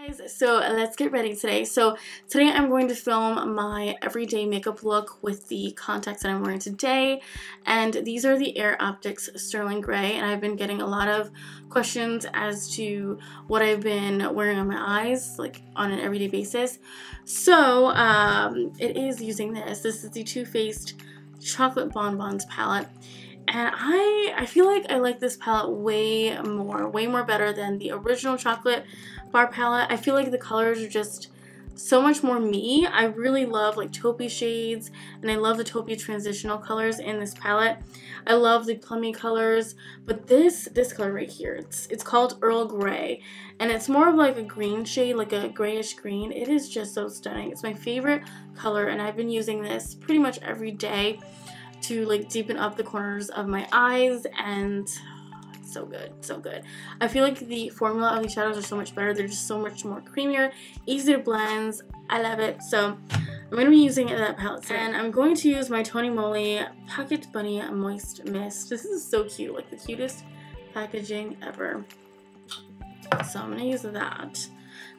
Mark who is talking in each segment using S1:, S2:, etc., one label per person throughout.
S1: Guys, so let's get ready today. So today I'm going to film my everyday makeup look with the contacts that I'm wearing today, and these are the Air Optics Sterling Gray, and I've been getting a lot of questions as to what I've been wearing on my eyes like on an everyday basis. So it is using this. This is the Too Faced Chocolate Bonbons palette. And I feel like I like this palette way more better than the original chocolate bar palette. I feel like the colors are just so much more me. I really love like taupey shades, and I love the taupey transitional colors in this palette. I love the plummy colors, but this color right here, it's called Earl Grey, and it's more of like a green shade, like a grayish green. It is just so stunning. It's my favorite color, and I've been using this pretty much every day to like deepen up the corners of my eyes, and it's so good, so good. I feel like the formula of these shadows are so much better. They're just so much more creamier, easy to blend. I love it. So I'm going to be using that palette today, and I'm going to use my Moly Pocket Bunny Moist Mist. This is so cute, like the cutest packaging ever. So I'm going to use that.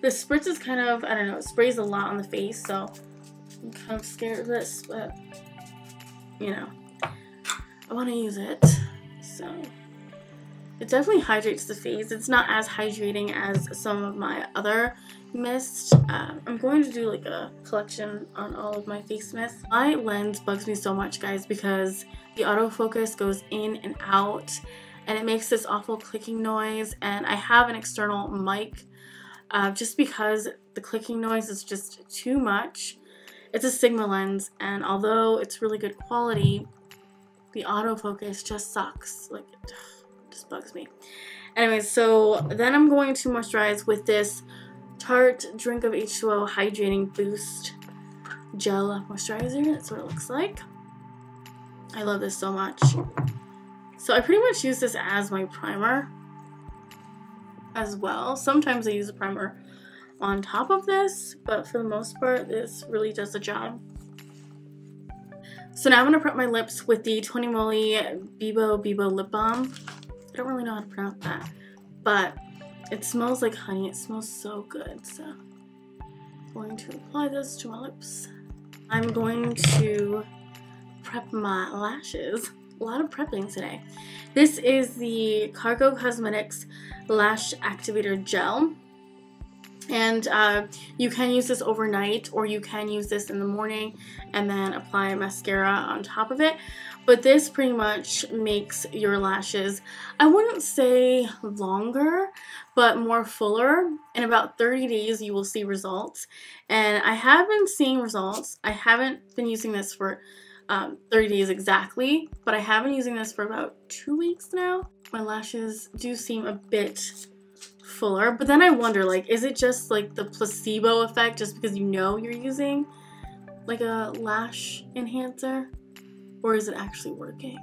S1: The spritz is kind of, I don't know, it sprays a lot on the face, so I'm kind of scared of this, but you know, I want to use it. So it definitely hydrates the face. It's not as hydrating as some of my other mists. I'm going to do like a collection on all of my face mists. My lens bugs me so much, guys, because the autofocus goes in and out, and it makes this awful clicking noise. And I have an external mic just because the clicking noise is just too much. It's a Sigma lens, and although it's really good quality, the autofocus just sucks. Like, it just bugs me. Anyways, so then I'm going to moisturize with this Tarte Drink of H2O Hydrating Boost Gel Moisturizer. That's what it looks like. I love this so much. So I pretty much use this as my primer as well. Sometimes I use a primer on top of this, but for the most part this really does the job. So now I'm going to prep my lips with the Moly Bibo Lip Balm. I don't really know how to pronounce that, but it smells like honey. It smells so good. So I'm going to apply this to my lips. I'm going to prep my lashes. A lot of prepping today. This is the Cargo Cosmetics Lash Activator Gel. And you can use this overnight, or you can use this in the morning and then apply mascara on top of it. But this pretty much makes your lashes, I wouldn't say longer, but more fuller. In about 30 days you will see results. And I have been seeing results. I haven't been using this for 30 days exactly, but I have been using this for about 2 weeks now. My lashes do seem a bit fuller, but then I wonder, like, is it just like the placebo effect just because you know you're using like a lash enhancer, or is it actually working?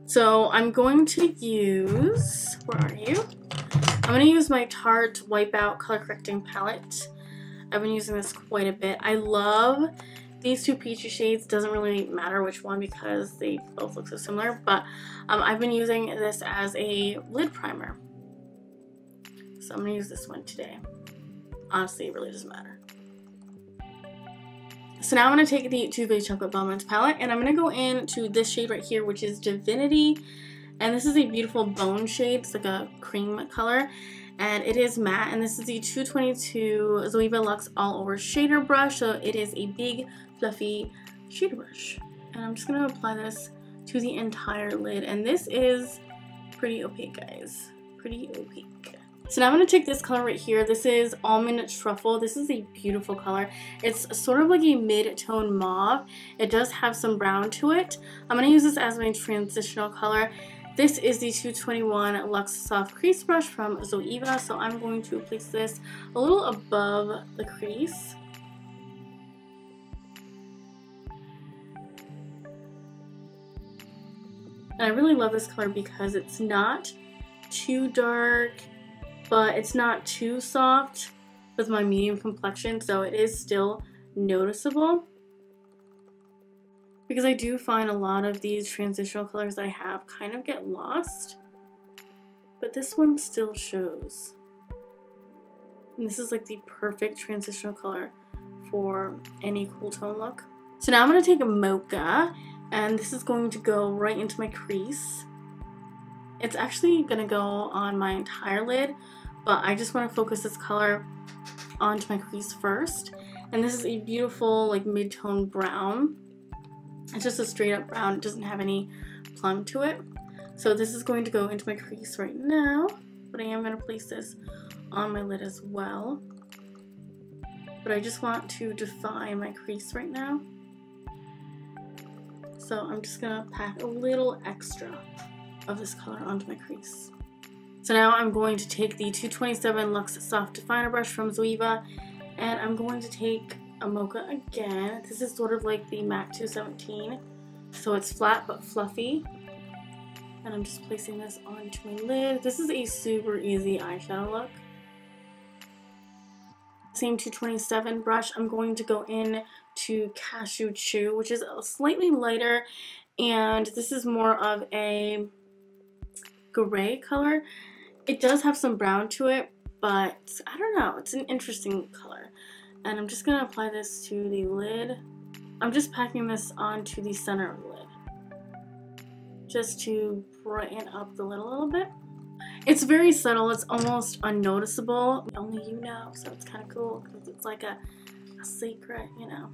S1: So I'm going to use, where are you? I'm going to use my Tarte Wipeout color correcting palette. I've been using this quite a bit. I love these two peachy shades. Doesn't really matter which one because they both look so similar, but I've been using this as a lid primer. So I'm going to use this one today. Honestly, it really doesn't matter. So now I'm going to take the Too Faced Chocolate Bonbons palette, and I'm going to go into this shade right here, which is Divinity. And this is a beautiful bone shade. It's like a cream color. And it is matte. And this is the 222 Zoeva Luxe All Over Shader Brush. So it is a big, fluffy shader brush. And I'm just going to apply this to the entire lid. And this is pretty opaque, guys. Pretty opaque. So now I'm going to take this color right here. This is Almond Truffle. This is a beautiful color. It's sort of like a mid-tone mauve. It does have some brown to it. I'm going to use this as my transitional color. This is the 221 Luxe Soft Crease Brush from Zoeva. So I'm going to place this a little above the crease. And I really love this color because it's not too dark, but it's not too soft with my medium complexion, so it is still noticeable. Because I do find a lot of these transitional colors I have kind of get lost, but this one still shows. And this is like the perfect transitional color for any cool tone look. So now I'm going to take a Mocha, and this is going to go right into my crease. It's actually going to go on my entire lid, but I just want to focus this color onto my crease first. And this is a beautiful like mid-tone brown. It's just a straight up brown. It doesn't have any plum to it. So this is going to go into my crease right now, but I am going to place this on my lid as well. But I just want to define my crease right now. So I'm just going to pack a little extra of this color onto my crease. So now I'm going to take the 227 Luxe Soft Definer brush from Zoeva, and I'm going to take a Mocha again. This is sort of like the MAC 217, so it's flat but fluffy. And I'm just placing this onto my lid. This is a super easy eyeshadow look. Same 227 brush, I'm going to go in to Cashew Chew, which is slightly lighter, and this is more of a gray color. It does have some brown to it, but I don't know, it's an interesting color. And I'm just going to apply this to the lid. I'm just packing this onto the center of the lid, just to brighten up the lid a little bit. It's very subtle, it's almost unnoticeable. Only you know, so it's kind of cool because it's like a secret, you know.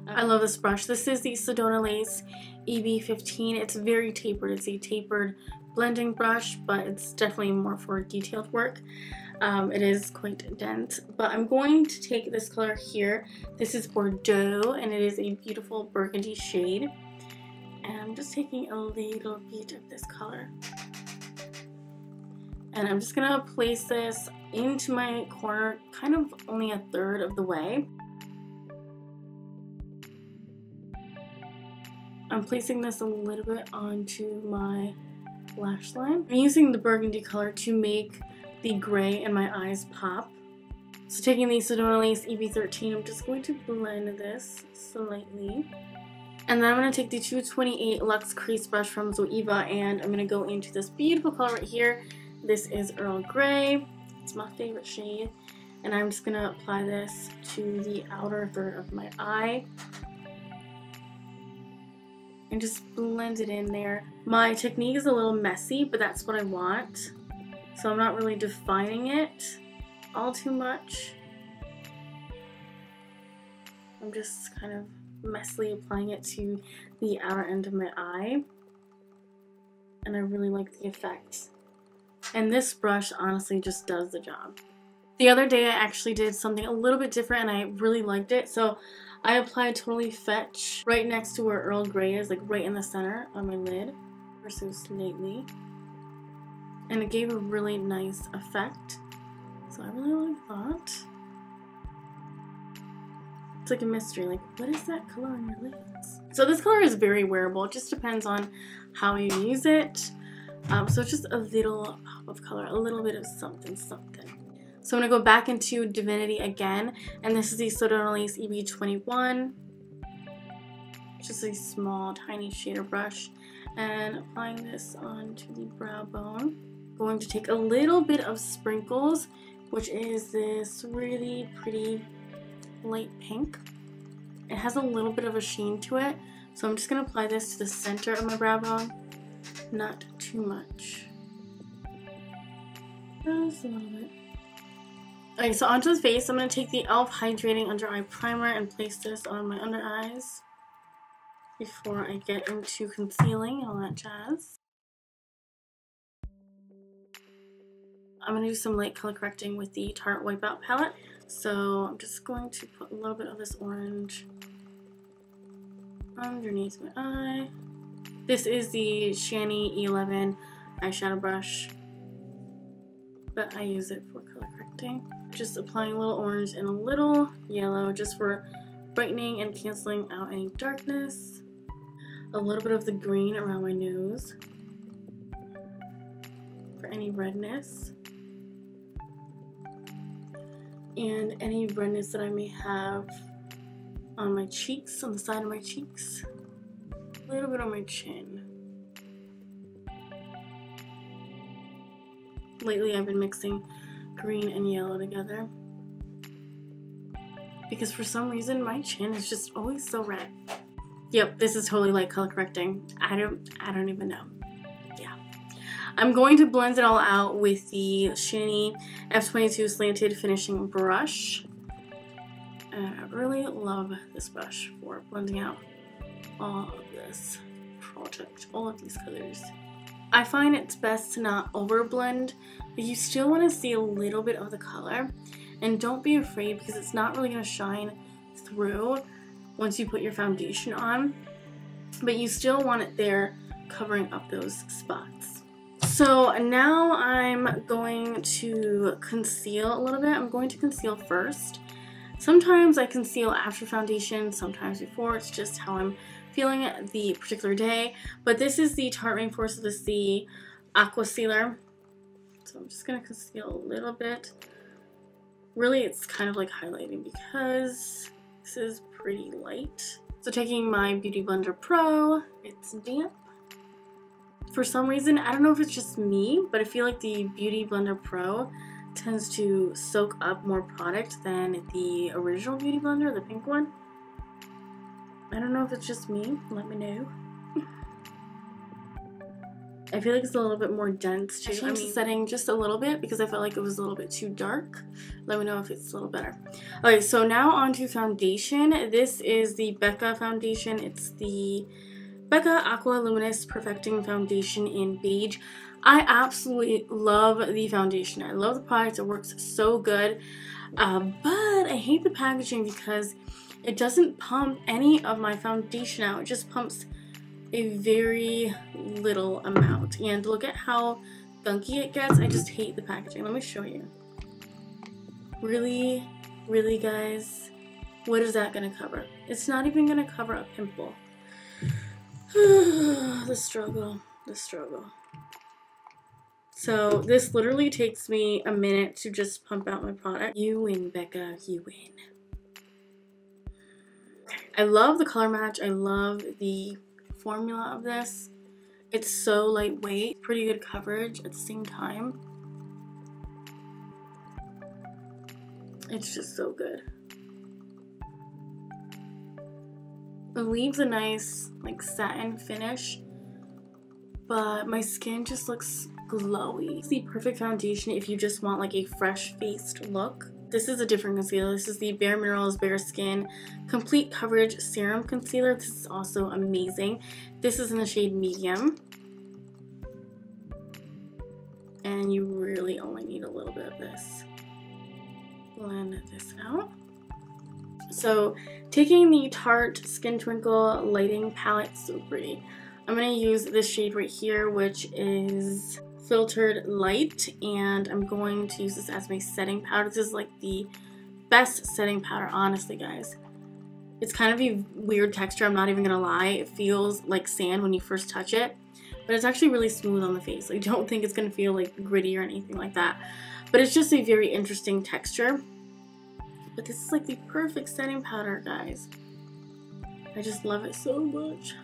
S1: I love this brush. This is the Sedona Lace EB15. It's very tapered. It's a tapered blending brush, but it's definitely more for detailed work. It is quite dense, but I'm going to take this color here. This is Bordeaux, and it is a beautiful burgundy shade. And I'm just taking a little bit of this color. And I'm just gonna place this into my corner, kind of only a third of the way. I'm placing this a little bit onto my lash line. I'm using the burgundy color to make the gray in my eyes pop. So taking the Sedona Lace EB13, I'm just going to blend this slightly. And then I'm going to take the 228 Luxe Crease brush from Zoeva, and I'm going to go into this beautiful color right here. This is Earl Grey. It's my favorite shade. And I'm just going to apply this to the outer third of my eye. And just blend it in there. My technique is a little messy, but that's what I want. So I'm not really defining it all too much. I'm just kind of messily applying it to the outer end of my eye. And I really like the effect. And this brush honestly just does the job. The other day I actually did something a little bit different and I really liked it. So I applied Totally Fetch right next to where Earl Grey is, like right in the center of my lid, ever so slightly. And it gave a really nice effect. So I really like that. It's like a mystery, like what is that color on your lids? So this color is very wearable. It just depends on how you use it. So it's just a little pop of color, a little bit of something, something. So I'm going to go back into Divinity again, and this is the Sedona Lace EB21. Just a small, tiny shader brush, and applying this onto the brow bone. Going to take a little bit of Sprinkles, which is this really pretty light pink. It has a little bit of a sheen to it, so I'm just going to apply this to the center of my brow bone. Not too much. Just a little bit. Okay, so onto the face, I'm going to take the e.l.f. Hydrating Under Eye Primer and place this on my under eyes before I get into concealing and all that jazz. I'm going to do some light color correcting with the Tarte Wipeout palette. So I'm just going to put a little bit of this orange underneath my eye. This is the Shani E11 eyeshadow brush, but I use it for color correcting. Just applying a little orange and a little yellow just for brightening and canceling out any darkness. A little bit of the green around my nose for any redness. And any redness that I may have on my cheeks, on the side of my cheeks. A little bit on my chin. Lately I've been mixing green and yellow together. Because for some reason my chin is just always so red. Yep, this is totally light color correcting. I don't even know. Yeah. I'm going to blend it all out with the Shiny F22 Slanted Finishing Brush. And I really love this brush for blending out all of this product, all of these colors. I find it's best to not overblend, but you still want to see a little bit of the color. And don't be afraid, because it's not really going to shine through once you put your foundation on. But you still want it there covering up those spots. So now I'm going to conceal a little bit. I'm going to conceal first. Sometimes I conceal after foundation, sometimes before. It's just how I'm feeling the particular day. But this is the Tarte Rainforest of the Sea Aqua Sealer. So I'm just going to conceal a little bit. Really, it's kind of like highlighting because this is pretty light. So taking my Beauty Blender Pro, it's damp. For some reason, I don't know if it's just me, but I feel like the Beauty Blender Pro tends to soak up more product than the original Beauty Blender, the pink one. I don't know if it's just me, let me know. I feel like it's a little bit more dense too. I mean, setting just a little bit because I felt like it was a little bit too dark. Let me know if it's a little better. Okay, so now on to foundation. This is the Becca foundation. It's the Becca Aqua Luminous Perfecting Foundation in beige. I absolutely love the foundation. I love the product. It works so good. But I hate the packaging because it doesn't pump any of my foundation out. It just pumps a very little amount. And look at how gunky it gets. I just hate the packaging. Let me show you. Really, really, guys, what is that going to cover? It's not even going to cover a pimple. The struggle, the struggle. So this literally takes me a minute to just pump out my product. You win, Becca, you win. I love the color match. I love the formula of this. It's so lightweight, pretty good coverage at the same time. It's just so good. It leaves a nice like satin finish, but my skin just looks glowy. It's the perfect foundation if you just want like a fresh faced look. This is a different concealer. This is the Bare Minerals Bare Skin Complete Coverage Serum Concealer. This is also amazing. This is in the shade Medium. And you really only need a little bit of this. Blend this out. So taking the Tarte Skin Twinkle Lighting Palette, so pretty. I'm going to use this shade right here, which is Filtered Light, and I'm going to use this as my setting powder. This is like the best setting powder, honestly, guys. It's kind of a weird texture, I'm not even gonna lie. It feels like sand when you first touch it, but it's actually really smooth on the face. I don't think it's gonna feel like gritty or anything like that, but it's just a very interesting texture. But this is like the perfect setting powder, guys. I just love it so much.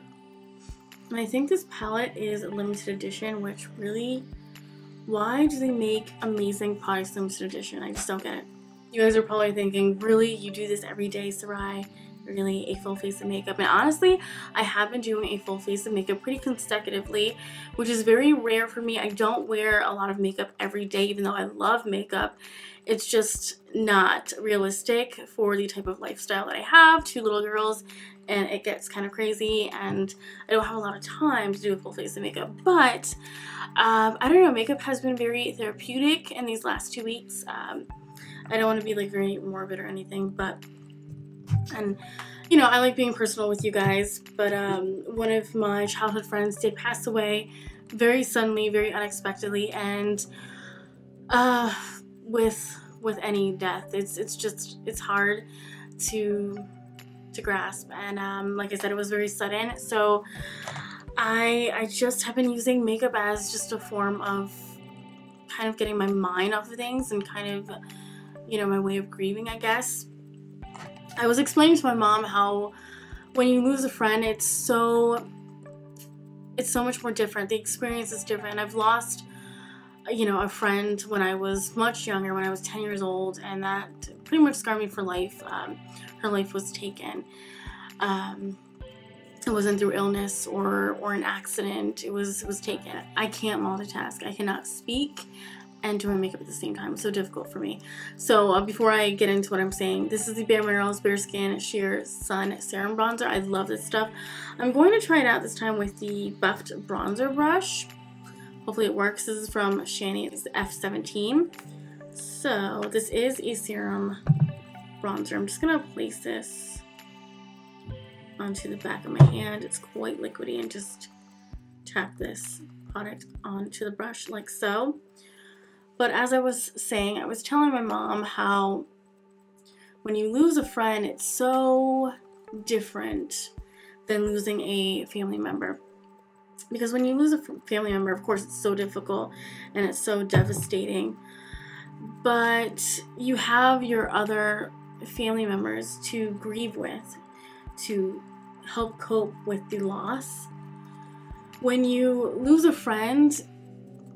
S1: And I think this palette is a limited edition, which really, why do they make amazing products limited edition? I just don't get it. You guys are probably thinking, really, you do this every day, Sarai? Really, a full face of makeup? And honestly, I have been doing a full face of makeup pretty consecutively, which is very rare for me. I don't wear a lot of makeup every day, even though I love makeup. It's just not realistic for the type of lifestyle that I have, 2 little girls, and it gets kind of crazy, and I don't have a lot of time to do a full face of makeup. But I don't know, makeup has been very therapeutic in these last 2 weeks. I don't want to be like very morbid or anything, but, and you know, I like being personal with you guys, but one of my childhood friends did pass away very suddenly, very unexpectedly, and with any death, it's hard to grasp, and like I said, it was very sudden. So I just have been using makeup as just a form of kind of getting my mind off of things and kind of, you know, my way of grieving, I guess. I was explaining to my mom how when you lose a friend, it's so much more different. The experience is different. I've lost you know, a friend when I was much younger, when I was 10 years old, and that pretty much scarred me for life. Her life was taken. It wasn't through illness or an accident. It was taken. I can't multitask. I cannot speak and do my makeup at the same time. It's so difficult for me. So before I get into what I'm saying, this is the Bare Minerals Bare Skin Sheer Sun Serum Bronzer. I love this stuff. I'm going to try it out this time with the buffed bronzer brush. Hopefully it works. This is from Shani. It's the F17. So this is a serum bronzer. I'm just going to place this onto the back of my hand. It's quite liquidy, and just tap this product onto the brush like so. But as I was saying, I was telling my mom how when you lose a friend, it's so different than losing a family member. Because when you lose a family member, of course, it's so difficult and it's so devastating. But you have your other family members to grieve with, to help cope with the loss. When you lose a friend,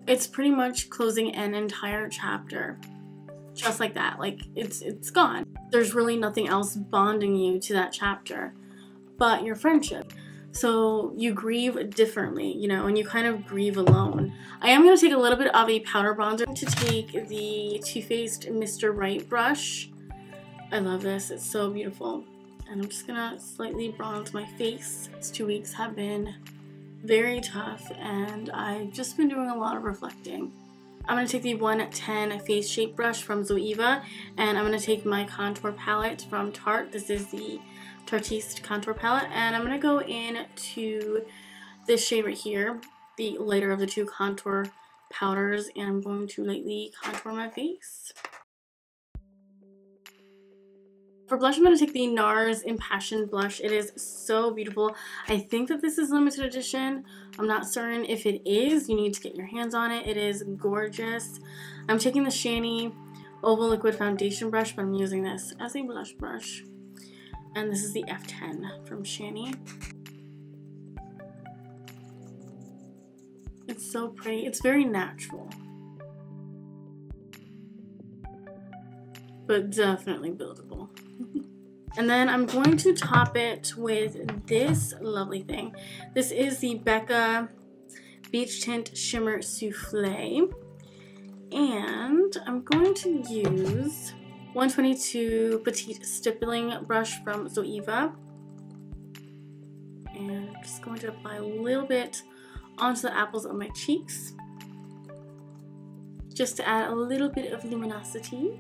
S1: it's pretty much closing an entire chapter. Just like that. Like, it's gone. There's really nothing else bonding you to that chapter but your friendship. So you grieve differently, you know, and you kind of grieve alone. I am going to take a little bit of a powder bronzer to take the Too Faced Mr. Right brush. I love this. It's so beautiful. And I'm just gonna slightly bronze my face. These 2 weeks have been very tough, and I've just been doing a lot of reflecting. I'm gonna take the 110 Face Shape brush from Zoeva, and I'm gonna take my contour palette from Tarte. This is the Tartiste contour palette, and I'm gonna go into this shade right here, the lighter of the two contour powders, and I'm going to lightly contour my face. For blush, I'm going to take the NARS Impassioned blush. It is so beautiful. I think that this is limited edition. I'm not certain if it is. You need to get your hands on it. It is gorgeous. I'm taking the Shani Oval Liquid Foundation brush, but I'm using this as a blush brush. And this is the F10 from Shani. It's so pretty. It's very natural, but definitely buildable. And then I'm going to top it with this lovely thing. This is the Becca Beach Tint Shimmer Souffle. And I'm going to use 122 Petite Stippling brush from Zoeva. And I'm just going to apply a little bit onto the apples of my cheeks, just to add a little bit of luminosity.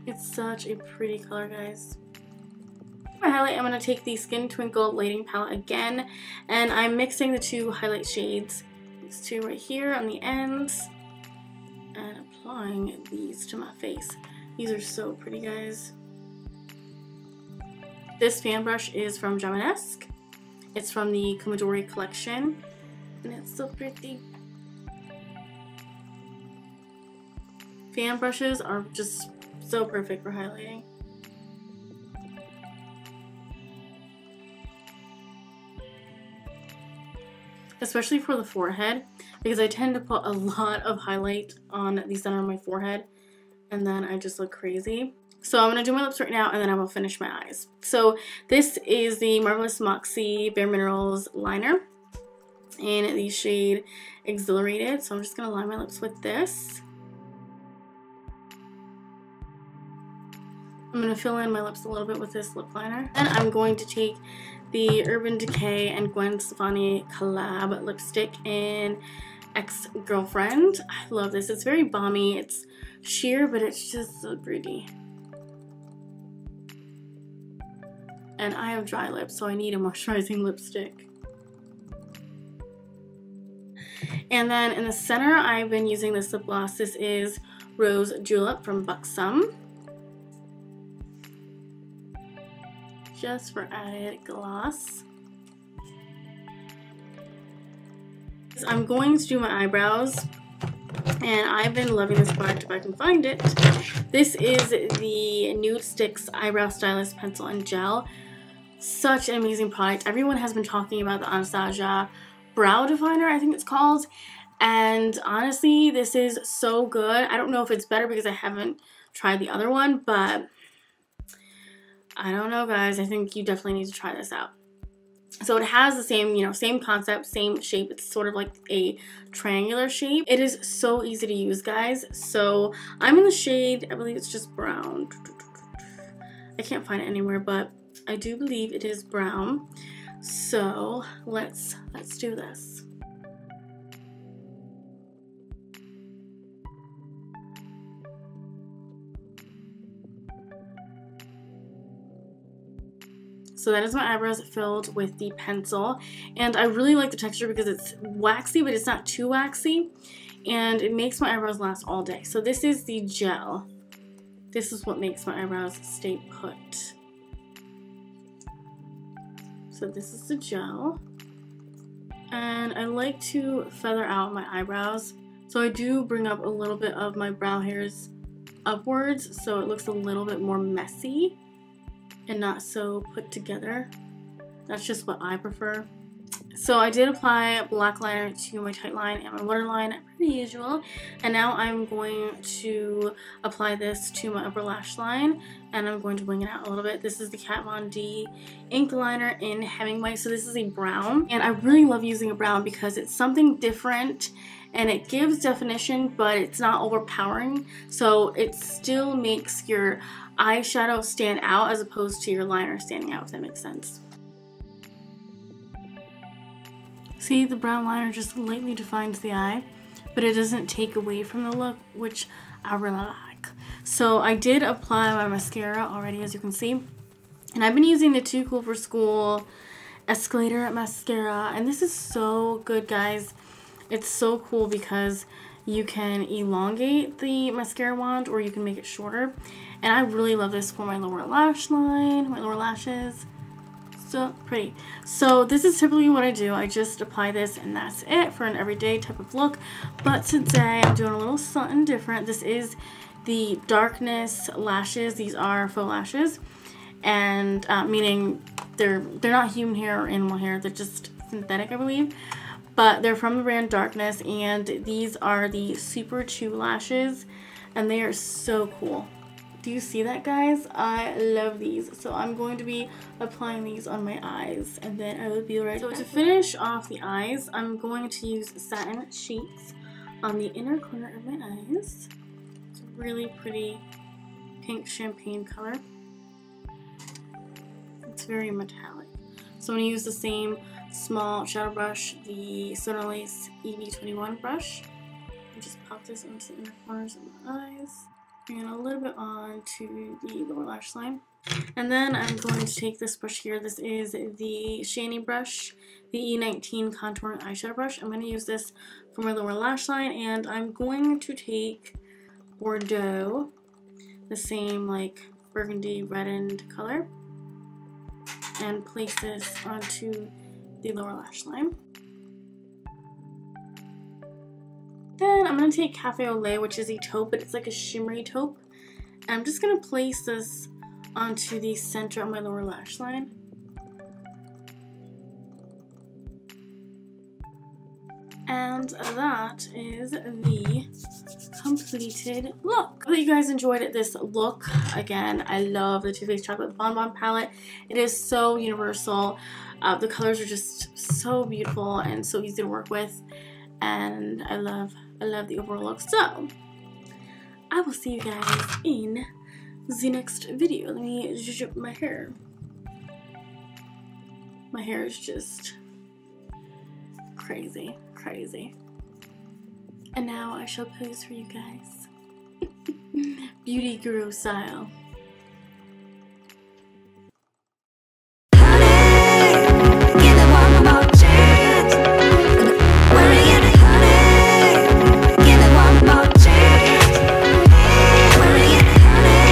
S1: It's such a pretty color, guys. For my highlight, I'm going to take the Skin Twinkle Lighting Palette again, and I'm mixing the two highlight shades, these two right here on the ends, and applying these to my face. These are so pretty, guys. This fan brush is from Jamanesque. It's from the Komodori collection, and it's so pretty. Fan brushes are just so perfect for highlighting. Especially for the forehead, because I tend to put a lot of highlight on the center of my forehead, and then I just look crazy. So I'm going to do my lips right now, and then I will finish my eyes. So this is the Marvelous Moxie Bare Minerals liner in the shade Exhilarated. So I'm just going to line my lips with this. I'm going to fill in my lips a little bit with this lip liner. And I'm going to take the Urban Decay and Gwen Stefani collab lipstick in Ex-Girlfriend. I love this. It's very balmy. It's sheer, but it's just so pretty. And I have dry lips, so I need a moisturizing lipstick. And then in the center, I've been using this lip gloss. This is Rose Julep from Buxom, just for added gloss. I'm going to do my eyebrows, and I've been loving this product if I can find it. This is the Nude Sticks Eyebrow Stylist Pencil and Gel. Such an amazing product. Everyone has been talking about the Anastasia brow definer, I think it's called. And honestly, this is so good. I don't know if it's better because I haven't tried the other one, but I don't know, guys. I think you definitely need to try this out. So it has the same, you know, same concept, same shape. It's sort of like a triangular shape. It is so easy to use, guys. So I'm in the shade, I believe it's just brown. I can't find it anywhere, but I do believe it is brown. So let's do this. So that is my eyebrows filled with the pencil, and I really like the texture because it's waxy, but it's not too waxy, and it makes my eyebrows last all day. So this is the gel. This is what makes my eyebrows stay put. So this is the gel, and I like to feather out my eyebrows. So I do bring up a little bit of my brow hairs upwards so it looks a little bit more messy and not so put together. That's just what I prefer. So I did apply black liner to my tight line and my waterline per usual, and now I'm going to apply this to my upper lash line, and I'm going to wing it out a little bit. This is the Kat Von D ink liner in Hemingway. So this is a brown, and I really love using a brown because it's something different and it gives definition, but it's not overpowering, so it still makes your eyeshadow stand out as opposed to your liner standing out, if that makes sense. See, the brown liner just lightly defines the eye, but it doesn't take away from the look, which I really like. So I did apply my mascara already, as you can see, and I've been using the Too Cool for School Escalator mascara, and this is so good, guys. It's so cool because you can elongate the mascara wand or you can make it shorter, and I really love this for my lower lash line, my lower lashes. So pretty. So this is typically what I do. I just apply this and that's it for an everyday type of look. But today I'm doing a little something different. This is the Darkness lashes. These are faux lashes, and meaning they're not human hair or animal hair. They're just synthetic, I believe. But they're from the brand Darkness, and these are the Super Chew lashes, and they are so cool. Do you see that, guys? I love these. So I'm going to be applying these on my eyes, and then I will be right back. So to finish off the eyes, I'm going to use Satin Sheets on the inner corner of my eyes. It's a really pretty pink champagne color. It's very metallic. So I'm going to use the same small shadow brush, the SincerelySaraiC EV21 brush. And just pop this into the inner corners of my eyes, and a little bit onto the lower lash line. And then I'm going to take this brush here. This is the Shiny brush, the E19 contouring eyeshadow brush. I'm going to use this for my lower lash line, and I'm going to take Bordeaux, the same like burgundy reddened color, and place this onto the lower lash line. Then I'm going to take Au Lait, which is a taupe, but it's like a shimmery taupe. And I'm just going to place this onto the center of my lower lash line. And that is the completed look. I hope you guys enjoyed this look. Again, I love the Too Faced Chocolate Bonbon palette. It is so universal. The colors are just so beautiful and so easy to work with. And I love the overall look. So I will see you guys in the next video. Let me zhuzh up my hair. My hair is just crazy. And now I shall pose for you guys. Beauty guru style.